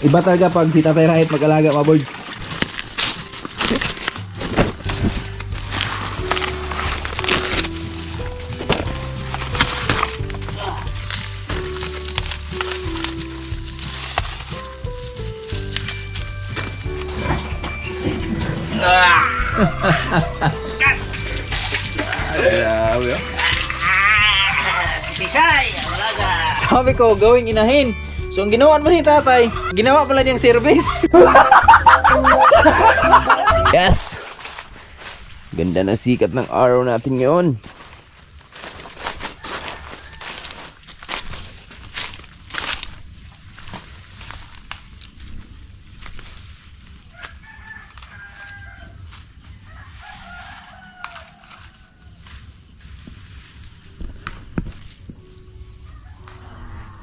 Iba talaga pag si Tatay Rahit mag-alaga, mga birds. Grabe, oh. Si Pisay, wala ka. Sabi ko, gawing inahin. So, ang ginawa mo ni Tatay, ginawa pala niyang service. Yes! Ganda ng sikat ng araw natin ngayon.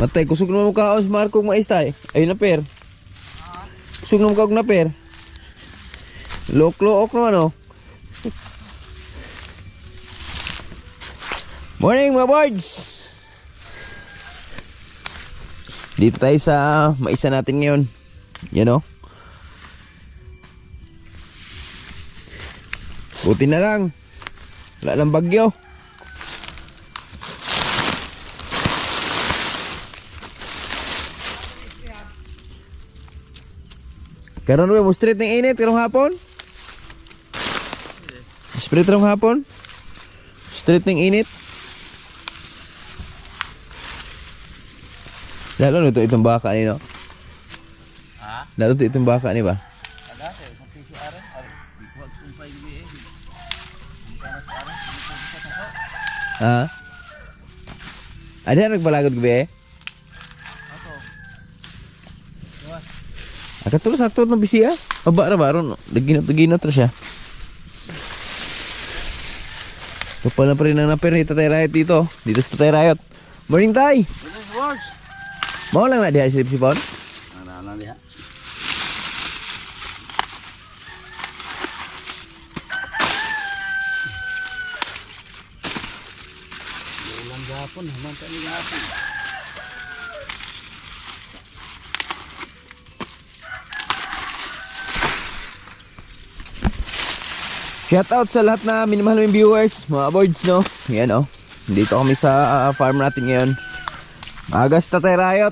Matay, kusog naman mo kaos Marco mais tay. Ayun na per. Kusog naman kaog na per. Look naman oh. Morning mga birds. Dito tayo sa maisa natin ngayon. Yan oh. Buti na lang. Wala lang bagyo. Karon mo straight ng init karong hapon? Straight karong hapon? Straight ng init? Lalo nito itong baka ni no? Ha? Lalo nito itong baka ni ba? Ha? Ada nagbalagod gabi eh? Katulad sakto ng bisi ah. Aba ra baron. Daginot ra siya. Kapal na pa rin ang naper ni Tatay Riot dito. Dito sa Tatay Riot. Morning tay. Mau lang na diha si Sipon? Ana diha. Ulan gapon, naman tani gapon. Shout out sa lahat na minamahal ng viewers, mga birds no. Yan oh. Dito kami sa farm natin ngayon. Magas Tatay Riot.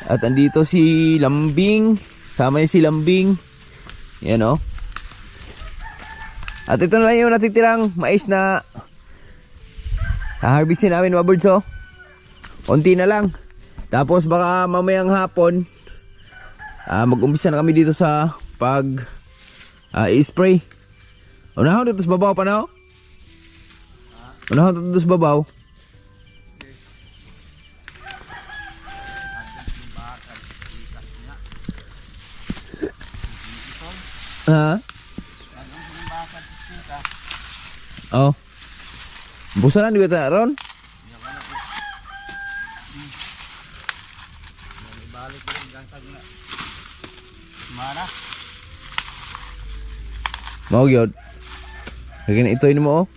At andito si Lambing. Sama niya si Lambing. Yan oh. At ito na lang yung natitirang mais na harvestin namin mga birds oh. Konti na lang. Tapos baka mamayang hapon mag-umpisa na kami dito sa pag i-spray. Unahon dito sa babaw pa na o? Unahon dito sa babaw? Ha? Oh. Busalan di ba ito ron? Mau gyud. Kaya ito mo oh.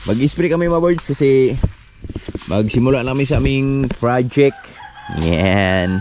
Mag-spray kami mga birds kasi magsimula namin sa aming project. Yan.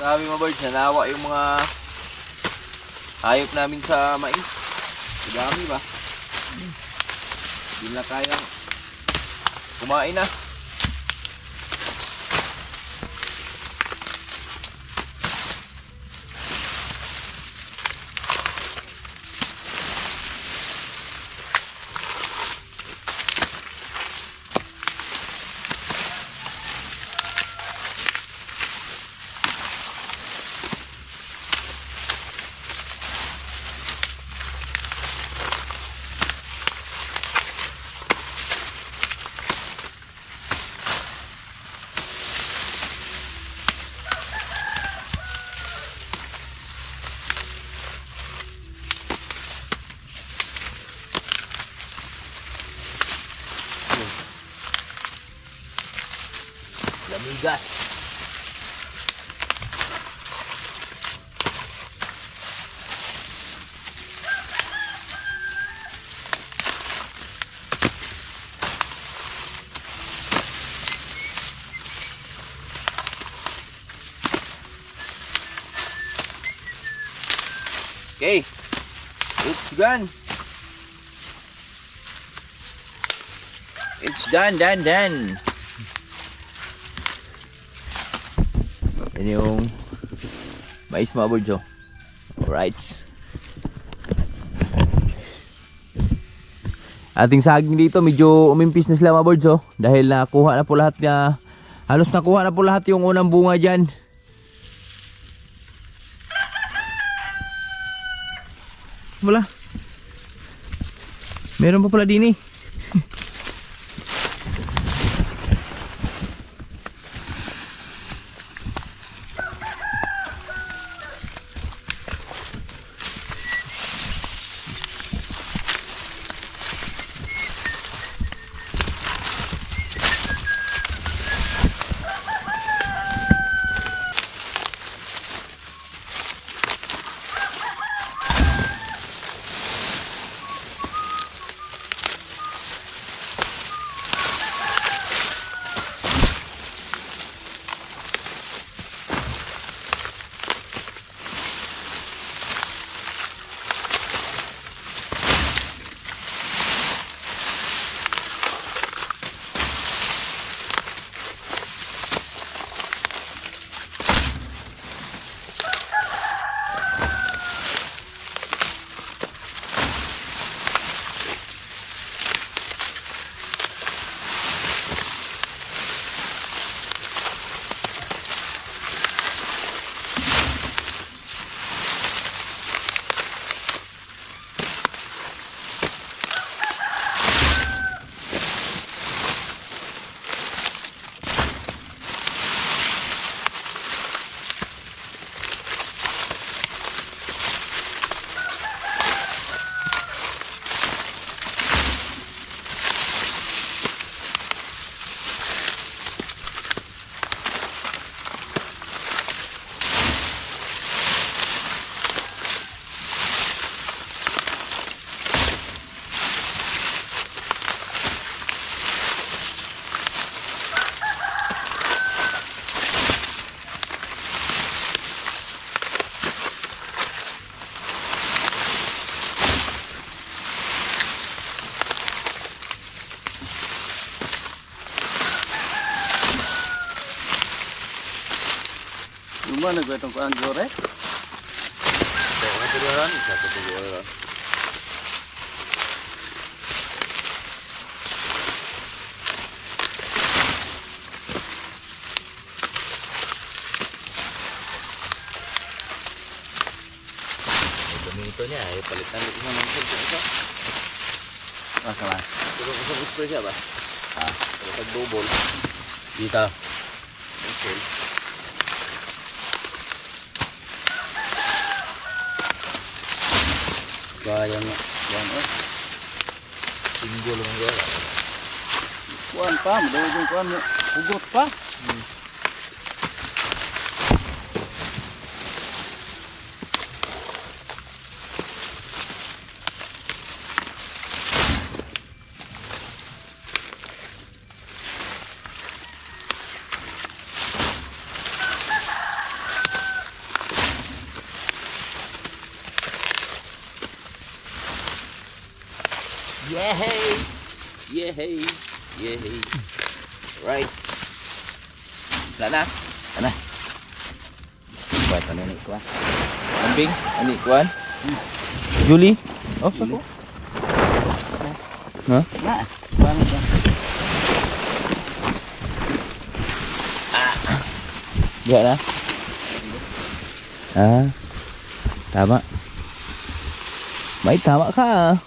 Grabe mga birds, nanawa yung mga hayop namin sa mais. Dami ba? Hindi na kayang kumain na. Lamigas. Okay, it's done. It's done. Yan yung mais mga birds, oh. Alright. Ating saging dito medyo umimpis na sila mga birds, oh. Dahil nakuha na po lahat na, halos nakuha na po lahat yung unang bunga dyan. Wala. Meron pa pala din eh. Lumana gue tong kuan gore. Satu orang. Ito niya ay palitan ng isang ito. Masalah. Turun isang spray siya ba? Palitan double. Dito. Okay. Kaya nga. Yan oh. Singgol lang gala. Kuan pa, madawag yung kuan mo. Hugot pa. Yay! Yay! Yay! Right. Wala na. Wala na. Kuwan, ano ni kuwan? Ambing, ani kuwan? Julie? Oh, sako. Ha? Na, kuwan ba? Diyan na? Ah. Tama. May tama ka ah.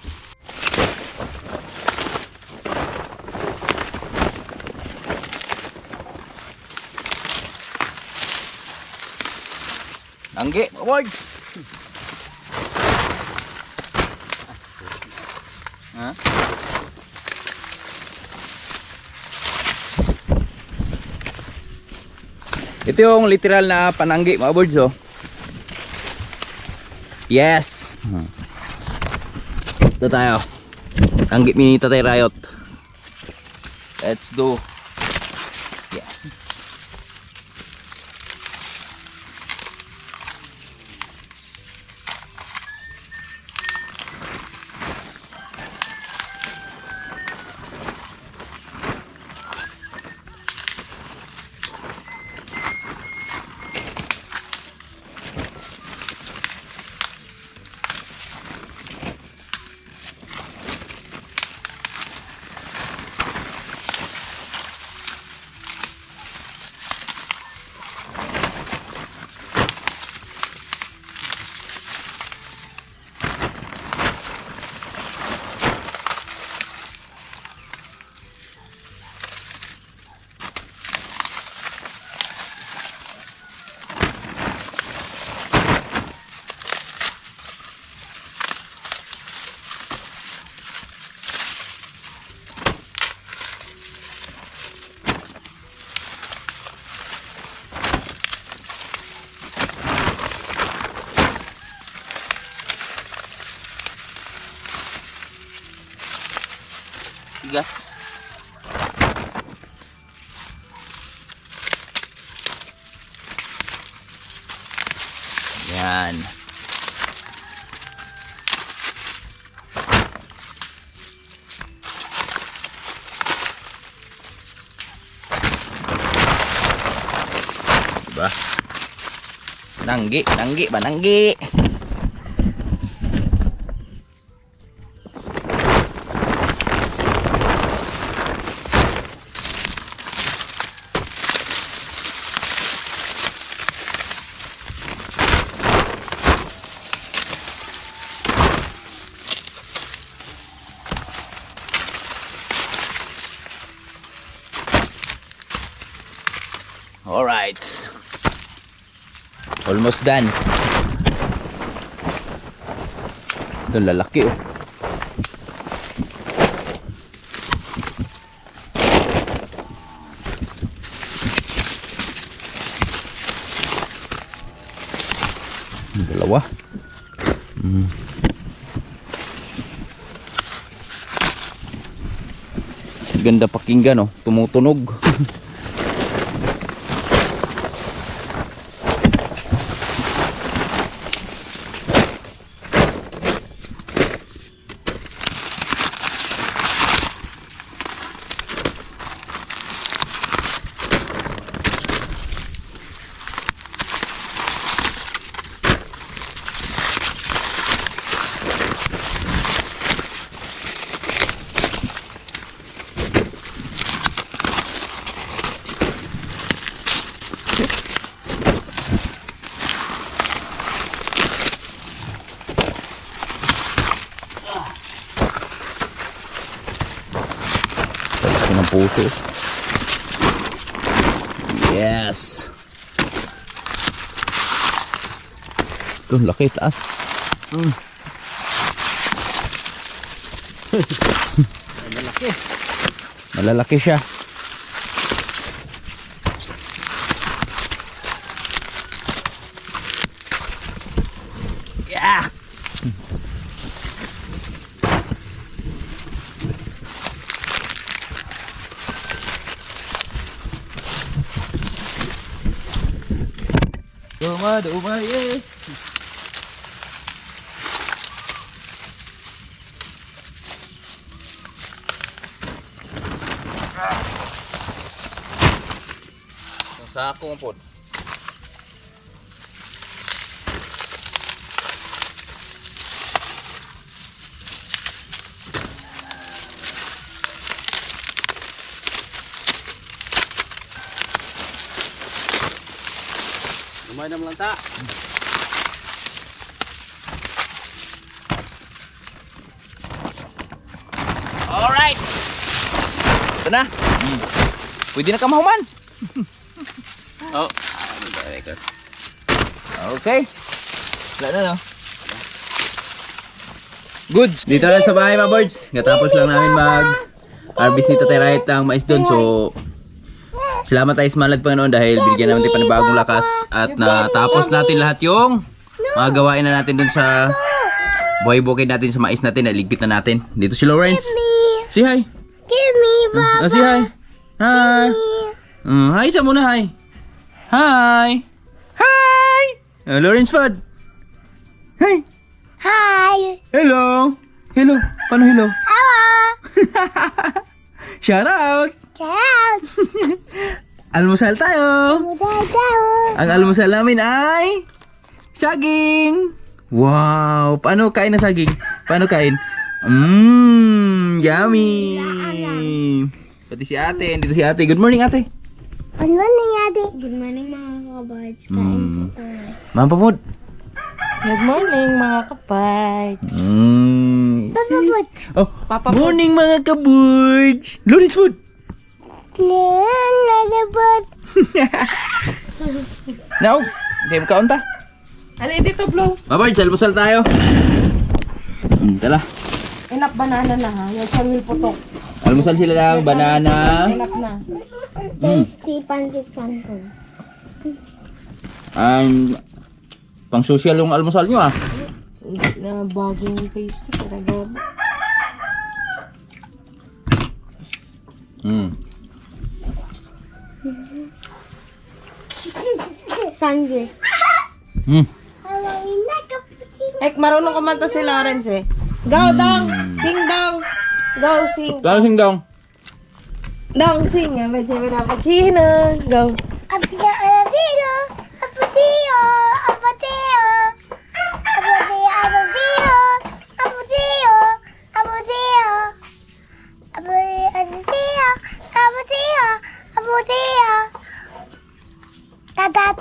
Angge, boy. Ha? Ito yung literal na pananggi, mga birds, oh. Yes. Ito tayo. Anggi mini Tatay Riot. Let's do. Yeah. Tigas. Yan. Diba? Nanggi, nanggi ba? Nanggi. Alright. Almost done. Ito lalaki oh. Dalawa. Ganda pakinggan oh, tumutunog. Ng puso. Yes. Ito, laki taas. Malalaki. Malalaki siya. Yeah. Duma, yeah. Sa akong pod. Lumay naman lang ta. Alright! Ito na. Pwede na kamahuman. Oh. Okay. Wala na, no? Goods. Dito lang sa bahay, mga birds. Katapos lang namin mag-harvest nito tayo right ang mais doon. So, salamat tayo sa malad Panginoon dahil binigyan namin tayo panibagong lakas at natapos natin lahat yung mga gawain na natin doon sa buhay-bukid natin sa mais natin. Naligpit na natin. Dito si Lawrence. Say hi. Give me, Papa. Say hi. Hi. Hi sa muna, hi. Hi. Hi. Lawrence Fad. Hi. Hi. Hello. Hello. Paano hello? Hello. Shout out. Ciao. Almusal tayo. Ciao. Ang almusal namin ay saging. Wow. Paano kain na saging? Paano kain? Yummy. Pati si ate. Dito si ate. Good morning, ate. Good morning, Ate. Good morning, mga kabards. Kain po tayo. Ma'am Pamod. Good morning mga kaparts. Papapot. Oh, morning mga kaburds. Lawrence food. Papapot. Now, hindi mo kaunta. Ano dito, Blo? Mga birds, almusal tayo. Tala. Enough banana na ha. Yung samil putok. Almusal sila lang, banana. Enough na. Tasty pancit canton. Pang social yung almusal nyo ah. Na bagong tasty talaga. Sandwich. Ek, marunong kumanta si Lawrence eh. Go, Dong! Sing, Dong! Go, sing! Kano sing dong? Dong, sing! Cappuccino! Go! Apatio. Apatio. Apatio. Apatio. Apatio. Apatio. Apatio. Apatio. Apatio. Apatio. Tatat.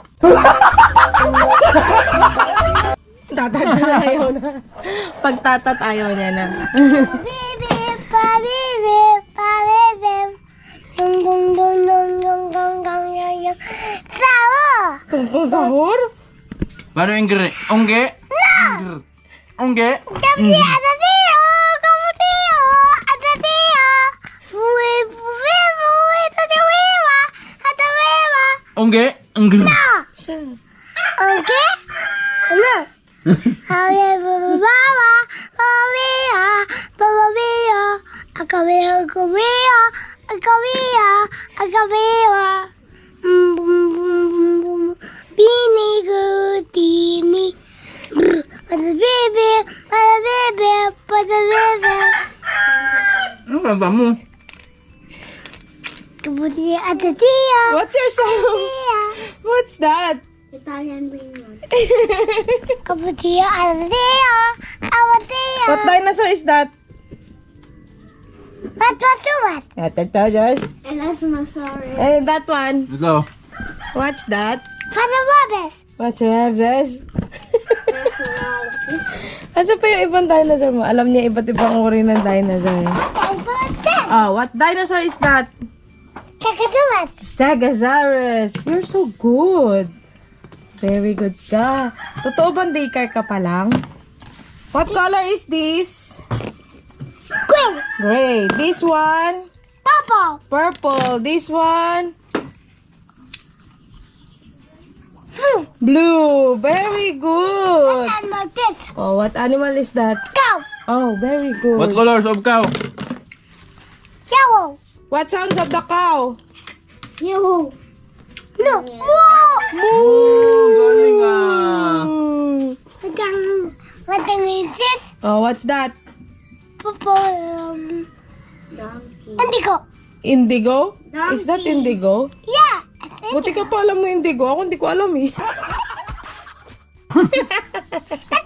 Tatat na ayaw na. Pag tatat ayaw niya na. Bibi, pa bibi, pa bibi. Dong dong dong dong dong dong dong yang yang. Bravo! Tungtong sahur? Paano yung gre? Ongge? No! Ongge? Tapi ada dia, kamu dia, ada dia. Bui bui bui, ada wewa, ada wewa. Ongge? Ongge? Okay? Ano? Hawe baba, baba, baba, akawiya, akawiya, akawiya, akawiya. Bini gutini. Pada bebe, pada bebe, pada bebe. Ano kanta mo? Kemudian ada dia. What's your song? Dia. What's that? Italian Greenwood. Kemudian ada dia. Ada dia. What dinosaur is that? What? Tatatas. Elasmosaurus. Eh, that one. Ito. What's that? Pada Bobes. What's your this? Asa pa yung ibang dinosaur mo? Alam niya iba't ibang uri ng dinosaur. Oh, what dinosaur is that? Cakaduat. Stegosaurus. You're so good. Very good ka. Totoo bang daycare ka pa lang? What color is this? Green. Gray. This one? Purple. Purple. This one? Blue. Very good. And this. Oh, what animal is that? Cow. Oh, very good. What colors of cow? Yellow. What sounds of the cow? Yellow. No. Moo. Galing ah. What is this? Oh, what's that? Purple. Indigo. Indigo? Is that indigo? Yeah. Buti ka pa alam mo indigo. Ako hindi ko alam eh.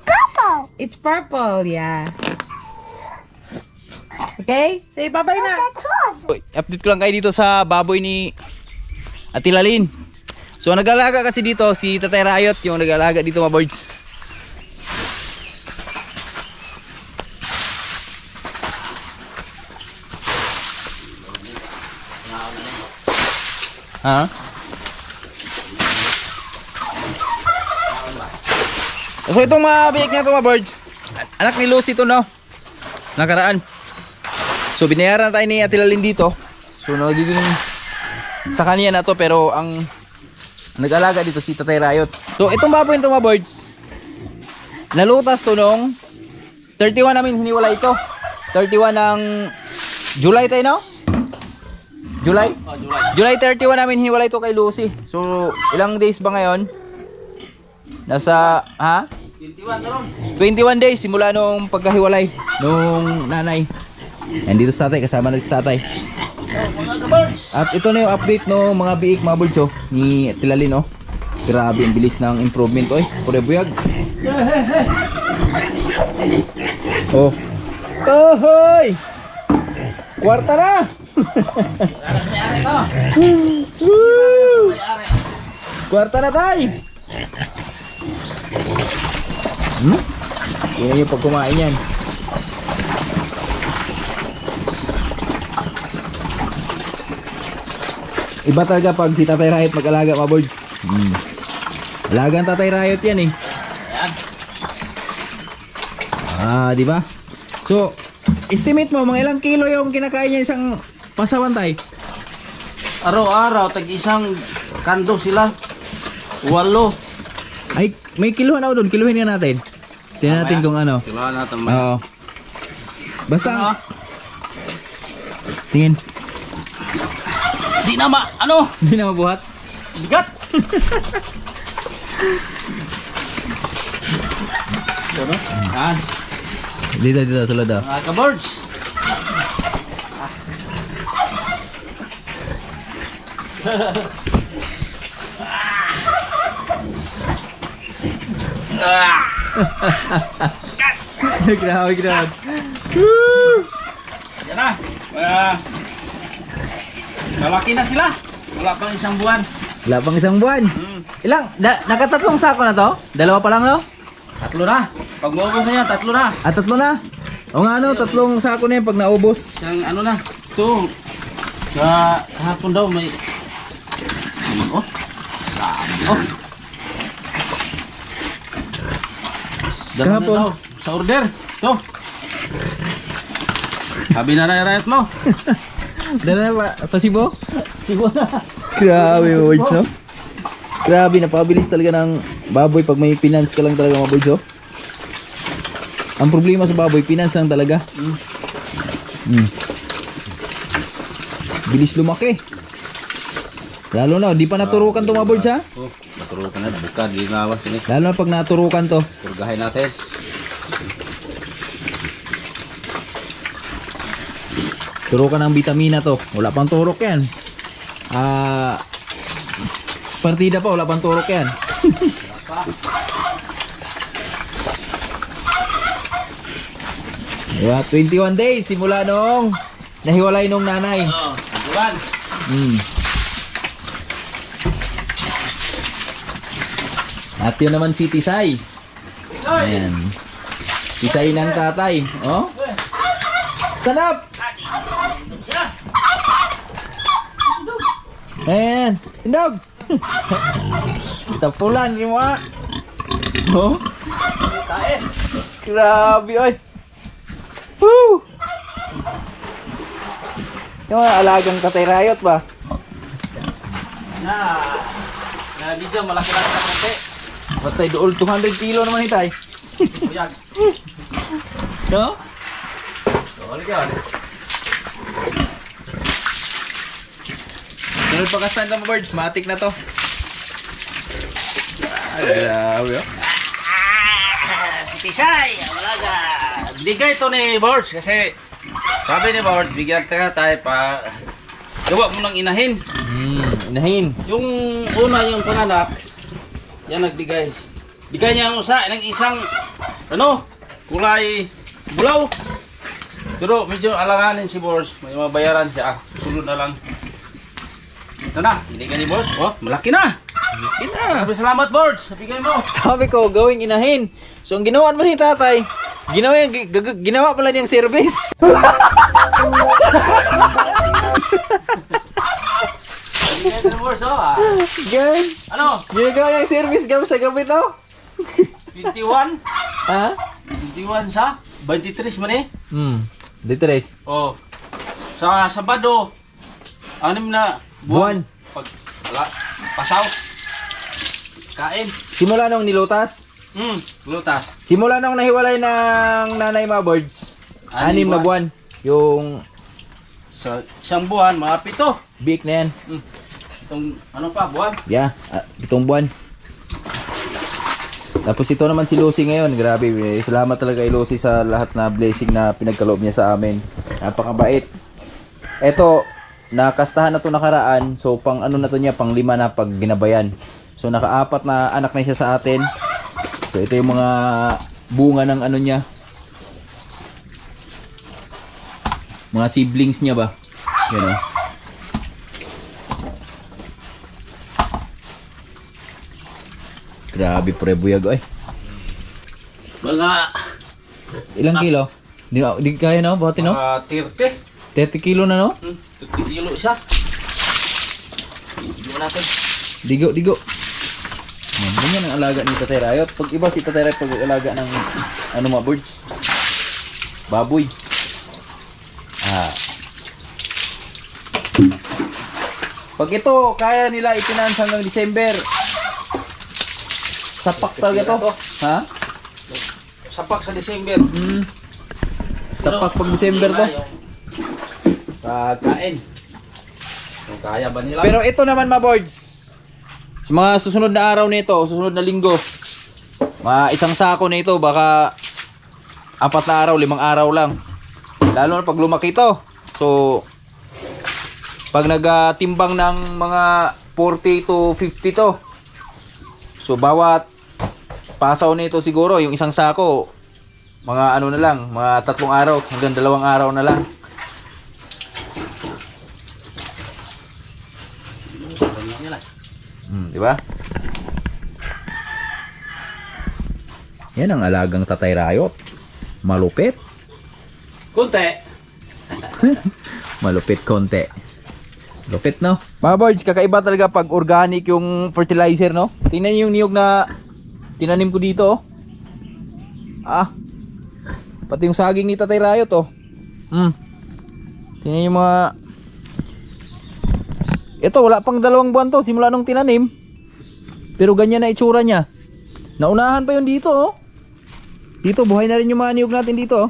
Purple. It's purple, yeah. Okay? Say bye-bye na. Update ko lang kayo dito sa baboy ni Ate Lalin. So nag-alaga kasi dito si Tatay Rayot, yung nag-alaga dito mga birds. Ha? So itong mga biik na ito mga birds, anak ni Lucy to, no? Nakaraan. So binayaran tayo ni Ate Lalin dito. So nagiging sa kanya na to, pero ang nag-alaga dito si Tatay Rayot. So itong baboy nito mga birds, nalutas to nung 31 namin hiniwalay ito. 31 ng July tayo, no? July? July 31 namin hiniwalay ito kay Lucy. So ilang days ba ngayon? Nasa, ha? 21 days simula nung pagkahiwalay nung nanay. And dito sa tatay, kasama na si tatay. At ito na yung update no mga biik mga birds oh, ni Tilalin oh. Grabe ang bilis ng improvement oy. Pure buyag. Oh. Ahoy! Kwarta na! Woo! Kwarta na tay! Yan yung pag kumain yan. Iba talaga pag si Tatay Rayot mag-alaga mga birds. Alagang Tatay Rayot yan eh. Ah, di ba? So, estimate mo mga ilang kilo yung kinakain niya isang pasawan tay? Araw-araw, tag-isang kando sila. 8. Ay, may kiluhan ako doon. Kiluhin nga natin. Tingnan natin kung ano. Kiluhan natin. Oo. Basta. Tingin. Di na ano? Hindi na mabuhat. Bigat. Ano? Yan. Dito, sulod daw. Mga ka-birds. Grabe. Yan na. Malaki na sila. Wala pang isang buwan. Wala pang isang buwan. Ilang? Nakatatlong sako na to? Dalawa pa lang no? 3 na. Pag maubos na yan, 3 na. At tatlo na? O nga ano, tatlong sako na yun pag naubos. Isang ano na. Ito. Sa hapon daw may... Oh. Oh. Kahapon? Daw, sa order. Ito. Sabi na Rayot mo. Dala na ba? Pasibo? Sigo na. Grabe mga birds no? Grabe, napabilis talaga ng baboy pag may finance ka lang talaga mga birds oh. Ang problema sa baboy, finance lang talaga. Bilis lumaki. Lalo na, di pa naturukan to mga birds ha? Oh, naturukan na. Bukad, di nawas ini. Lalo na pag naturukan to. Purgahin natin. Turukan ng vitamina to. Wala pang turok yan. Partida pa, wala pang turok yan. Yeah, 21 days simula nung nahiwalay nung nanay. Oh, buwan. At yun naman si Tisay. Ayan. Tisay ng tatay. Oh. Stand up! Ayan. Tindog! Tapulan yung mga. Oh. Grabe oy. Woo! Yung mga alagang Tatay Rayot ba? Na video malaki lang sa konti. Patay dool 200 kilo naman itay. Buyag. No? Balik yan. Sunod pagkastand ng birds, matik na to. Grabe oh. Si Tisay, wala ka. Bigay ito ni Borge kasi sabi ni Borge, bigyan tayo pa gawa mo ng inahin. Inahin. Yung una yung panganak, yan nagbigay. Bigay niya ang ng isang kulay bulaw. Pero medyo alanganin si boss, may mabayaran siya. Sunod na lang. Ito na, binigay ni boss. Oh, malaki na. Malaki na. Salamat boss, bigay mo. Sabi ko, gawing inahin. So, ang ginawa mo ni tatay, ginawa pala niyang service. Bigay ni boss, oh. Guys, Ano? ginagawa niyang service gawin sa gabi to. 21? Ha? 21 sa? 23 man eh. Detres. Oh. Sa Sabado, 6 na Buwan. Pag pasaw. Kain. Simula nung nilutas. Lutas. Simula nung nahiwalay ng nanay mga birds. 6 na buwan. Yung Sa isang buwan, mga 7. big na yan. Itong buwan. Yeah, itong buwan. Tapos ito naman si Lucy ngayon. Grabe, salamat talaga kay Lucy sa lahat na blessing na pinagkaloob niya sa amin. Napakabait. Ito, nakastahan na to nakaraan. So pang na to niya, pang 5 na pag ginabayan. So naka-4 na anak na siya sa atin. So ito yung mga bunga ng niya. Mga siblings niya ba? Yan o. Grabe pre buyag ay. Mga Ilang kilo? Di kaya no? Bati no? 30. 30 kilo na no? 30 kilo isa. Hindi natin. Digo. Ganyan ang alaga ni Tatay Rayot. Pag iba si Tatay Rayot pag alaga ng mga birds. Baboy. Pag ito, kaya nila ipinans hanggang December. Sapak talaga to. Ha? Sapak sa December. Sapak pag December to. Kain. Kung kaya ba nila? Pero ito naman mga birds. Sa mga susunod na araw nito, susunod na linggo. Isang sako na ito, baka 4 na araw, 5 araw lang. Lalo na pag lumaki to. So, pag nagtimbang ng mga 40 to 50 to. So, bawat pasaw nito siguro, yung isang sako, mga na lang, mga 3 araw, hanggang 2 araw na lang. Di ba? Yan ang alagang Tatay Rayot. Malupit. Kunti. Malupit konti. Lupit no? Mga birds, kakaiba talaga pag organic yung fertilizer no? Tingnan niyo yung niyog na tinanim ko dito oh. Pati yung saging ni Tatay Rayot oh. Tingnan yung mga ito wala pang 2 buwan to simula nung tinanim. Pero ganyan na itsura niya. Naunahan pa yun dito oh. Dito buhay na rin yung mga niyog natin dito oh.